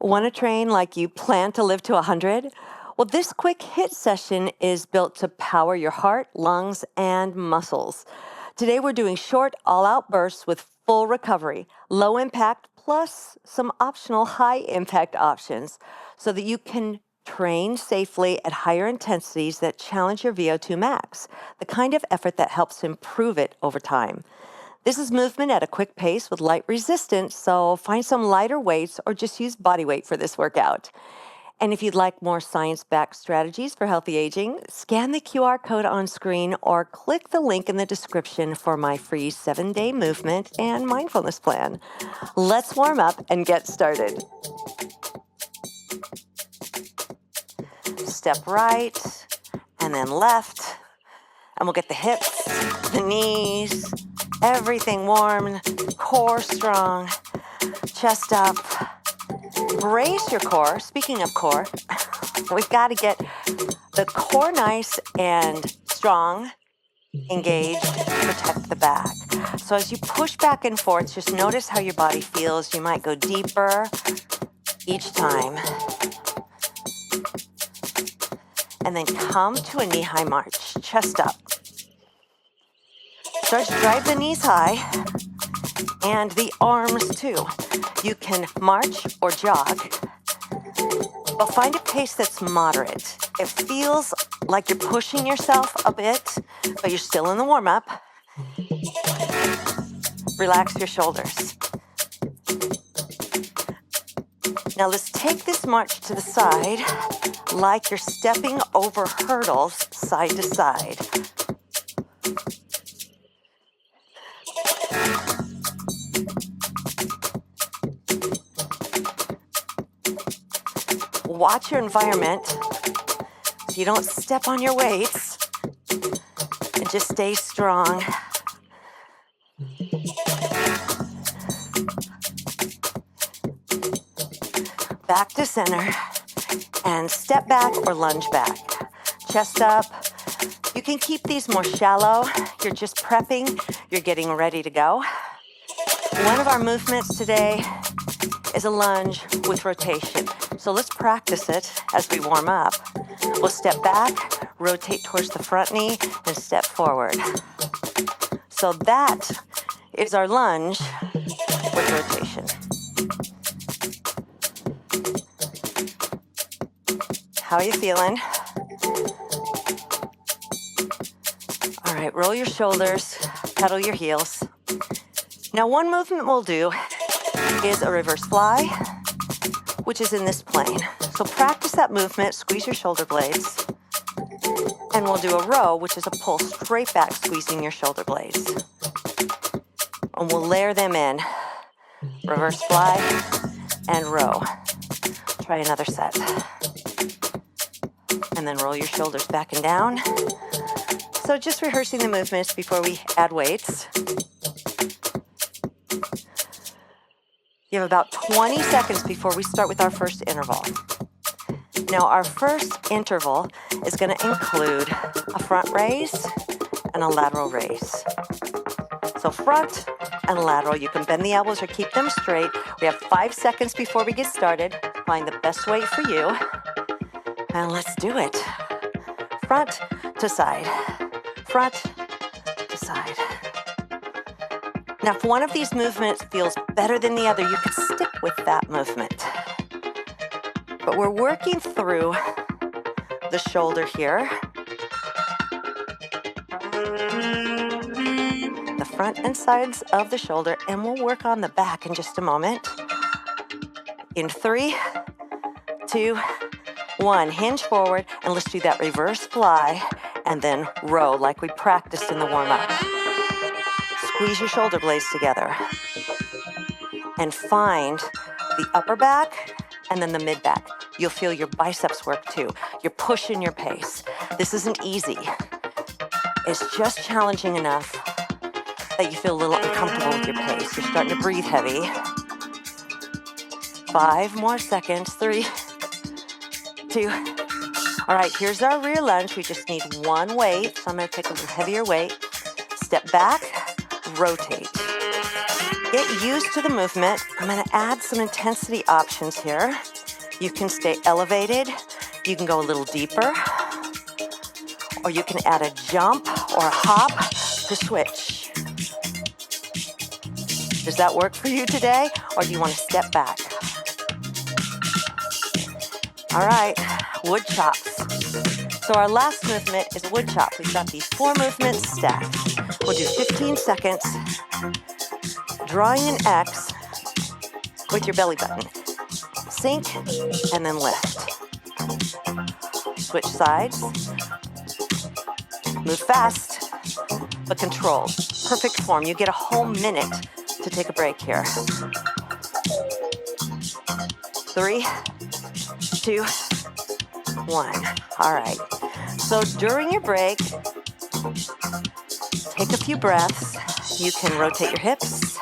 Want to train like you plan to live to 100? Well, this quick HIIT session is built to power your heart, lungs, and muscles. Today, we're doing short, all out bursts with full recovery, low impact, plus some optional high impact options so that you can train safely at higher intensities that challenge your VO2 max, the kind of effort that helps improve it over time. This is movement at a quick pace with light resistance, so find some lighter weights or just use body weight for this workout. And if you'd like more science-backed strategies for healthy aging, scan the QR code on screen or click the link in the description for my free 7-day movement and mindfulness plan. Let's warm up and get started. Step right and then left, and we'll get the hips, the knees, everything warm, core strong, chest up. Brace your core. Speaking of core, we've got to get the core nice and strong, engaged, protect the back. So as you push back and forth, just notice how your body feels. You might go deeper each time. And then come to a knee-high march, chest up. Start to drive the knees high and the arms too. You can march or jog, but find a pace that's moderate. It feels like you're pushing yourself a bit, but you're still in the warm-up. Relax your shoulders. Now let's take this march to the side like you're stepping over hurdles side to side. Watch your environment so you don't step on your weights, and just stay strong. Back to center and step back or lunge back. Chest up. You can keep these more shallow. You're just prepping. You're getting ready to go. One of our movements today is a lunge with rotation. So let's practice it as we warm up. We'll step back, rotate towards the front knee, and step forward. So that is our lunge with rotation. How are you feeling? All right, roll your shoulders, pedal your heels. Now, one movement we'll do is a reverse fly, which is in this plane. So practice that movement, squeeze your shoulder blades, and we'll do a row, which is a pull straight back, squeezing your shoulder blades. And we'll layer them in. Reverse fly and row. Try another set. And then roll your shoulders back and down. So just rehearsing the movements before we add weights. You have about 20 seconds before we start with our first interval. Now, our first interval is going to include a front raise and a lateral raise. So front and lateral, you can bend the elbows or keep them straight. We have 5 seconds before we get started. Find the best weight for you. And let's do it. Front to side. Front to side. Now, if one of these movements feels better than the other, you can stick with that movement. But we're working through the shoulder here. The front and sides of the shoulder, and we'll work on the back in just a moment. In 3, 2, 1, hinge forward, and let's do that reverse fly, and then row like we practiced in the warm-up. Squeeze your shoulder blades together and find the upper back and then the mid back. You'll feel your biceps work too. You're pushing your pace. This isn't easy. It's just challenging enough that you feel a little uncomfortable with your pace. You're starting to breathe heavy. 5 more seconds. 3, 2. All right, here's our rear lunge. We just need one weight. So I'm going to take a little heavier weight. Step back. Rotate. Get used to the movement. I'm going to add some intensity options here. You can stay elevated. You can go a little deeper. Or you can add a jump or a hop to switch. Does that work for you today? Or do you want to step back? All right, wood chops. So our last movement is a wood chop. We've got these 4 movements stacked. We'll do 15 seconds, drawing an X with your belly button. Sink and then lift. Switch sides. Move fast, but controlled. Perfect form. You get a whole minute to take a break here. 3, 2, 1. All right. So during your break, take a few breaths. You can rotate your hips.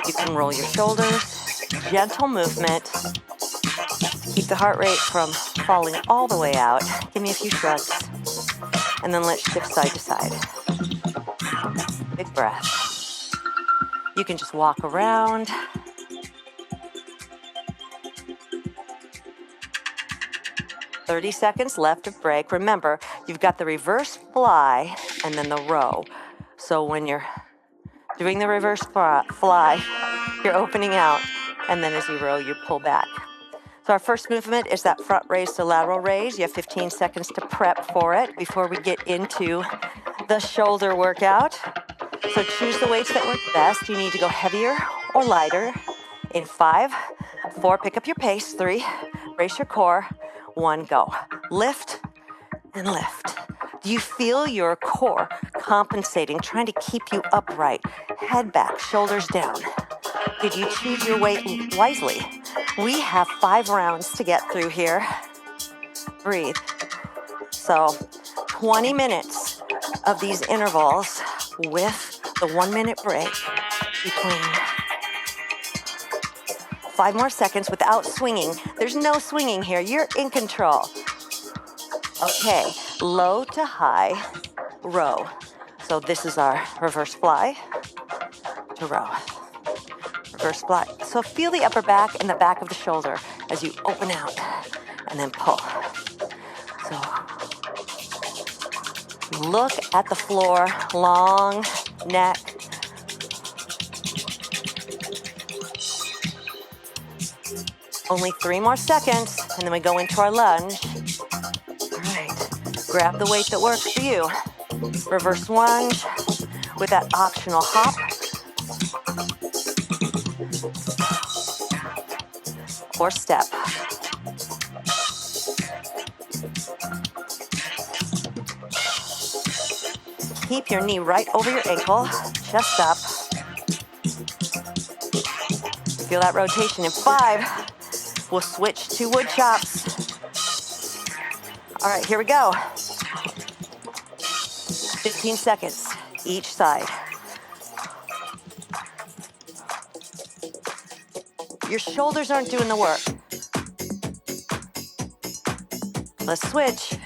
You can roll your shoulders. Gentle movement. Keep the heart rate from falling all the way out. Give me a few shrugs. And then let's shift side to side. Big breath. You can just walk around. "30 seconds left of break. Remember, you've got the reverse fly and then the row. So when you're doing the reverse fly, you're opening out, and then as you row, you pull back. So our first movement is that front raise to lateral raise. You have 15 seconds to prep for it before we get into the shoulder workout. So choose the weights that work best. You need to go heavier or lighter. In 5, 4, pick up your pace. 3, brace your core. 1, go. Lift and lift. Do you feel your core compensating, trying to keep you upright? Head back, shoulders down. Did you choose your weight wisely? We have 5 rounds to get through here. Breathe. So 20 minutes of these intervals with the 1-minute break between. 5 more seconds without swinging. There's no swinging here. You're in control. Okay, low to high row. So this is our reverse fly to row. Reverse fly. So feel the upper back and the back of the shoulder as you open out and then pull. So look at the floor, long neck. Only 3 more seconds, and then we go into our lunge. All right, grab the weight that works for you. Reverse lunge with that optional hop. Or step. Keep your knee right over your ankle, chest up. Feel that rotation. In 5, we'll switch to wood chops. All right, here we go. 15 seconds each side. Your shoulders aren't doing the work. Let's switch.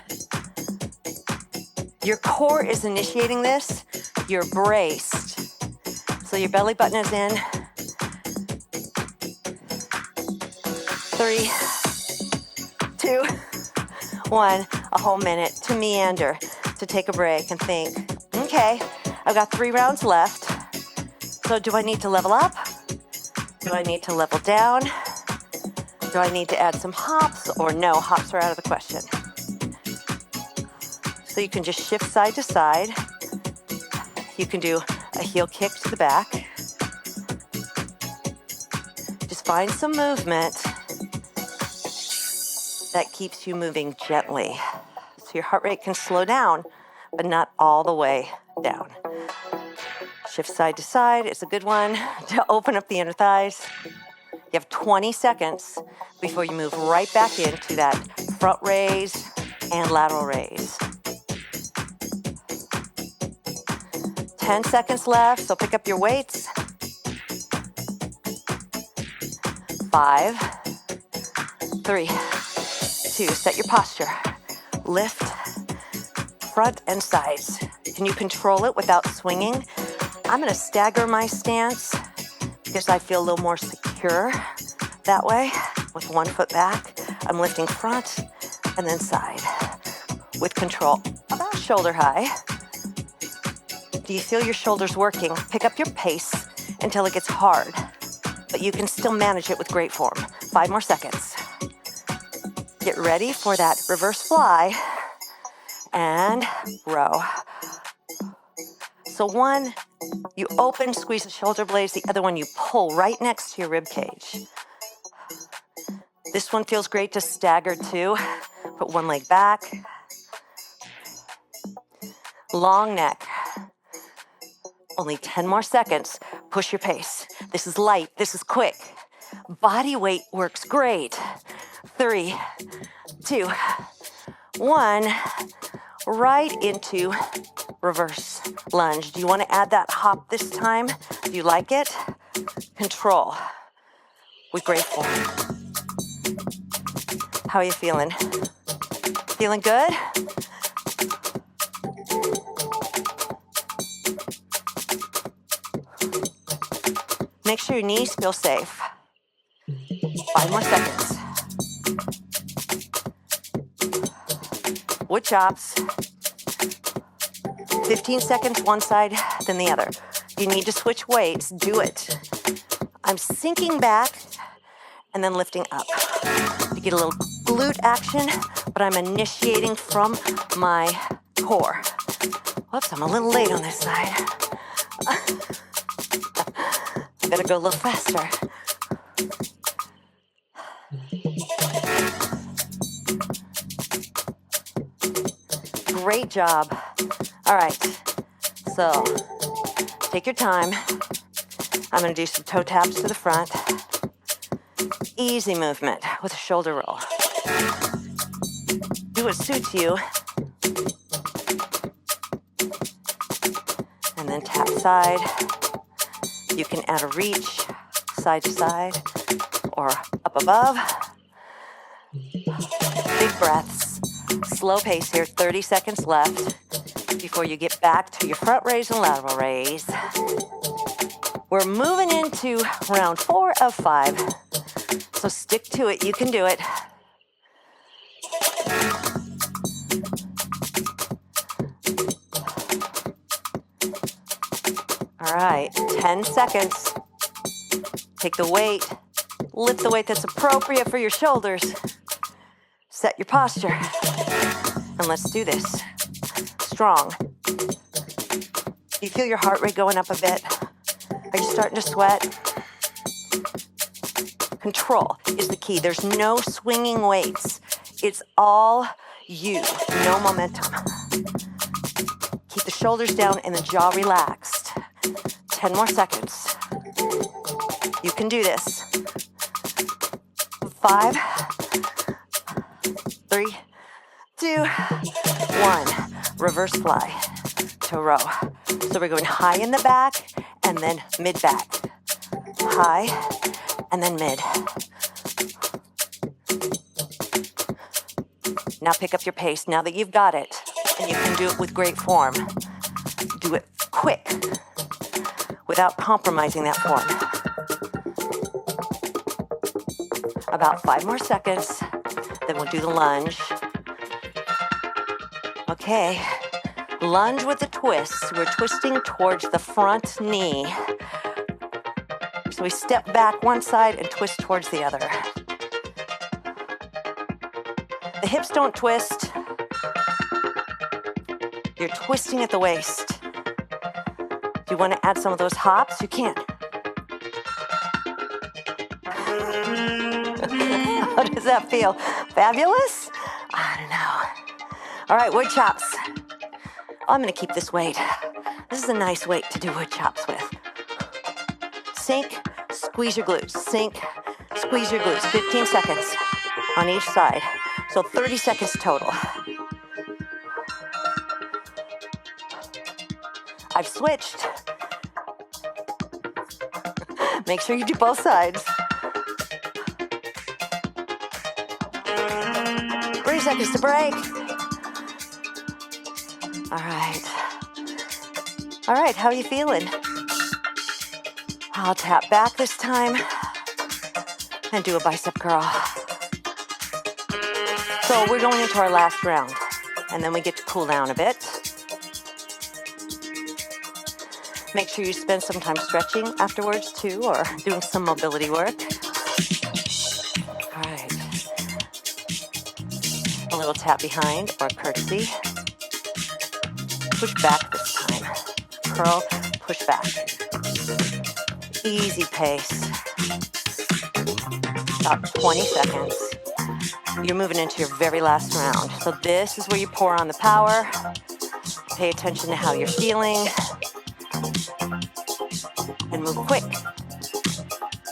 Your core is initiating this. You're braced. So your belly button is in. 3, 2, 1. A whole minute to meander, to take a break and think, okay, I've got 3 rounds left. So do I need to level up? Do I need to level down? Do I need to add some hops? Or no, hops are out of the question. So you can just shift side to side. You can do a heel kick to the back. Just find some movement that keeps you moving gently. So your heart rate can slow down, but not all the way down. Shift side to side is a good one to open up the inner thighs. You have 20 seconds before you move right back into that front raise and lateral raise. 10 seconds left, so pick up your weights. 5, 3, 2, set your posture. Lift, front and sides. Can you control it without swinging? I'm going to stagger my stance because I feel a little more secure that way. With one foot back, I'm lifting front and then side with control, about shoulder high. Do you feel your shoulders working? Pick up your pace until it gets hard, but you can still manage it with great form. 5 more seconds. Get ready for that reverse fly and row. So one, you open, squeeze the shoulder blades. The other one, you pull right next to your rib cage. This one feels great to stagger too. Put one leg back. Long neck. Only 10 more seconds. Push your pace. This is light. This is quick. Body weight works great. 3, 2, 1. Right into reverse lunge. Do you want to add that hop this time? Do you like it? Control with great form. How are you feeling? Feeling good? Make sure your knees feel safe. 5 more seconds. Wood chops. 15 seconds one side, then the other. You need to switch weights, do it. I'm sinking back and then lifting up. You get a little glute action, but I'm initiating from my core. Whoops, I'm a little late on this side. I better go a little faster. Great job. All right, so take your time. I'm gonna do some toe taps to the front. Easy movement with a shoulder roll. Do what suits you. And then tap side. You can add a reach side to side or up above. Big breaths. Slow pace here, 30 seconds left before you get back to your front raise and lateral raise. We're moving into round 4 of 5. So stick to it, you can do it. All right, 10 seconds. Take the weight, lift the weight that's appropriate for your shoulders. Set your posture, and let's do this. Strong. You feel your heart rate going up a bit? Are you starting to sweat? Control is the key. There's no swinging weights. It's all you, no momentum. Keep the shoulders down and the jaw relaxed. 10 more seconds. You can do this. 5, 3, 2, 1. Reverse fly to row. So we're going high in the back and then mid back. High and then mid. Now pick up your pace. Now that you've got it, and you can do it with great form, do it quick without compromising that form. About 5 more seconds, then we'll do the lunge. Okay, lunge with the twist. We're twisting towards the front knee. So we step back one side and twist towards the other. The hips don't twist. You're twisting at the waist. Do you want to add some of those hops? You can. How does that feel? Fabulous? I don't know. All right, wood chops. I'm going to keep this weight. This is a nice weight to do wood chops with. Sink, squeeze your glutes. Sink, squeeze your glutes. 15 seconds on each side. So 30 seconds total. I've switched. Make sure you do both sides. 3 seconds to break. All right. All right, how are you feeling? I'll tap back this time and do a bicep curl. So we're going into our last round, and then we get to cool down a bit. Make sure you spend some time stretching afterwards too, or doing some mobility work. All right. A little tap behind or curtsy. Push back this time. Curl, push back. Easy pace. About 20 seconds. You're moving into your very last round. So this is where you pour on the power. Pay attention to how you're feeling. And move quick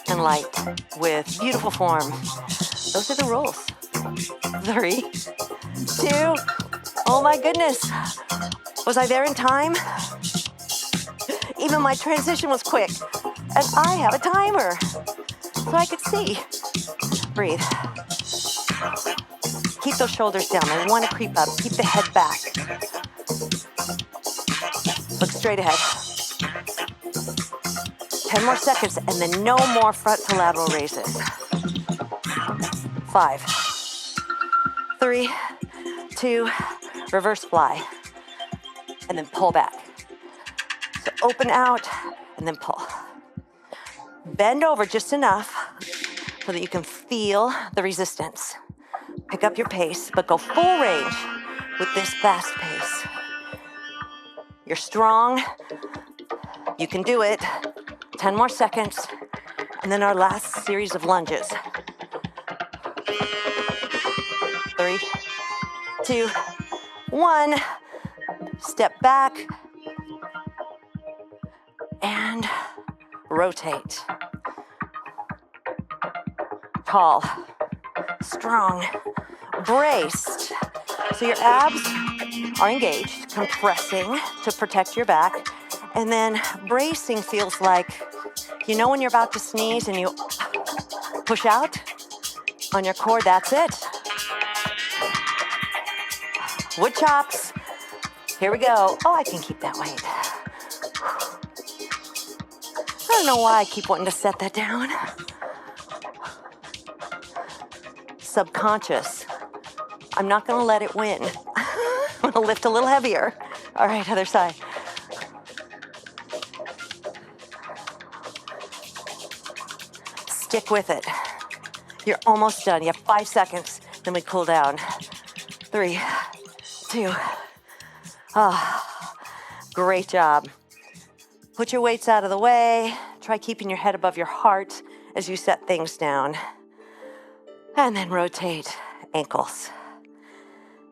and light with beautiful form. Those are the rules. 3, 2, oh my goodness. Was I there in time? Even my transition was quick. And I have a timer, so I could see. Breathe. Keep those shoulders down. They want to creep up. Keep the head back. Look straight ahead. 10 more seconds, and then no more front to lateral raises. 5, 3, 2, reverse fly. And then pull back. So open out, and then pull. Bend over just enough so that you can feel the resistance. Pick up your pace, but go full range with this fast pace. You're strong. You can do it. 10 more seconds, and then our last series of lunges. 3, 2, 1. Step back and rotate. Tall, strong, braced. So your abs are engaged, compressing to protect your back. And then bracing feels like, you know when you're about to sneeze and you push out on your core, that's it. Wood chops. Here we go. Oh, I can keep that weight. I don't know why I keep wanting to set that down. Subconscious. I'm not going to let it win. I'm going to lift a little heavier. All right, other side. Stick with it. You're almost done. You have 5 seconds. Then we cool down. 3, 2. Great job. Put your weights out of the way. Try keeping your head above your heart as you set things down. And then rotate ankles.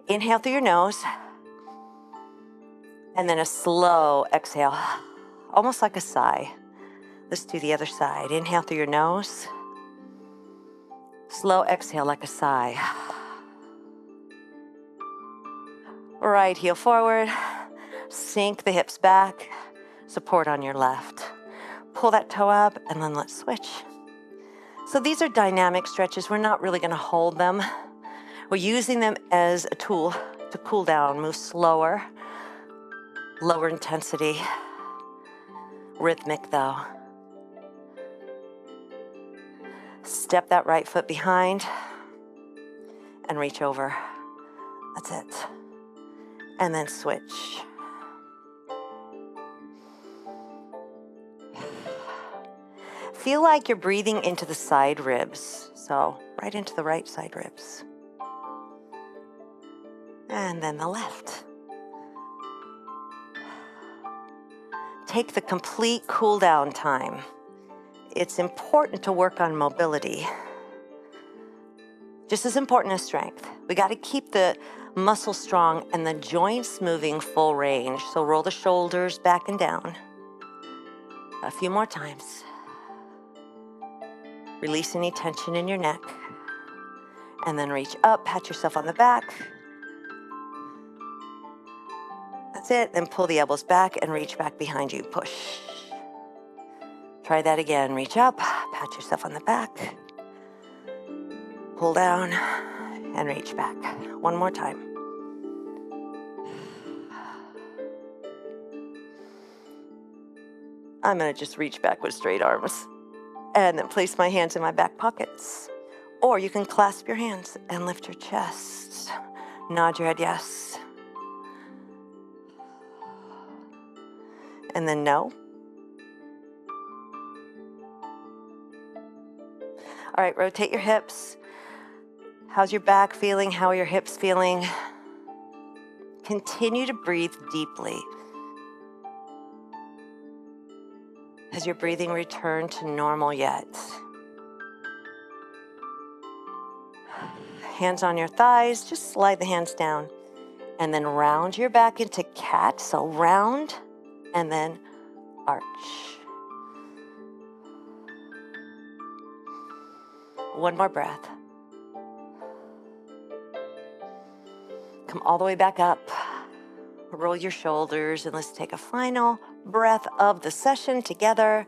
Inhale through your nose. And then a slow exhale, almost like a sigh. Let's do the other side. Inhale through your nose. Slow exhale like a sigh. Right heel forward. Sink the hips back. Support on your left. Pull that toe up and then let's switch. So these are dynamic stretches. We're not really going to hold them. We're using them as a tool to cool down, move slower, lower intensity, rhythmic though. Step that right foot behind and reach over. That's it. And then switch. Feel like you're breathing into the side ribs. So right into the right side ribs. And then the left. Take the complete cool down time. It's important to work on mobility. Just as important as strength. We got to keep the muscles strong and the joints moving full range. So roll the shoulders back and down. A few more times. Release any tension in your neck. And then reach up, pat yourself on the back. That's it. Then pull the elbows back and reach back behind you. Push. Try that again. Reach up, pat yourself on the back. Pull down and reach back. One more time. I'm going to just reach back with straight arms and then place my hands in my back pockets. Or you can clasp your hands and lift your chest. Nod your head yes. And then no. All right, rotate your hips. How's your back feeling? How are your hips feeling? Continue to breathe deeply. Has your breathing returned to normal yet? Hands on your thighs, just slide the hands down. And then round your back into cat. So round and then arch. One more breath. Come all the way back up. Roll your shoulders and let's take a final breath of the session together.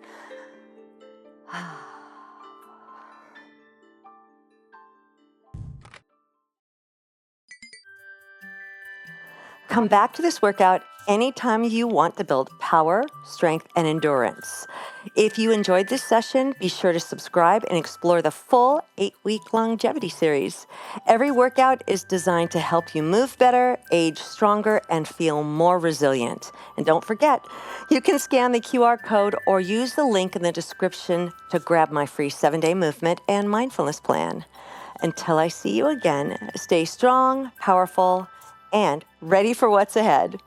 Come back to this workout anytime you want to build power, strength, and endurance. If you enjoyed this session, be sure to subscribe and explore the full 8-week longevity series. Every workout is designed to help you move better, age stronger, and feel more resilient. And don't forget, you can scan the QR code or use the link in the description to grab my free 7-day movement and mindfulness plan. Until I see you again, stay strong, powerful, and ready for what's ahead.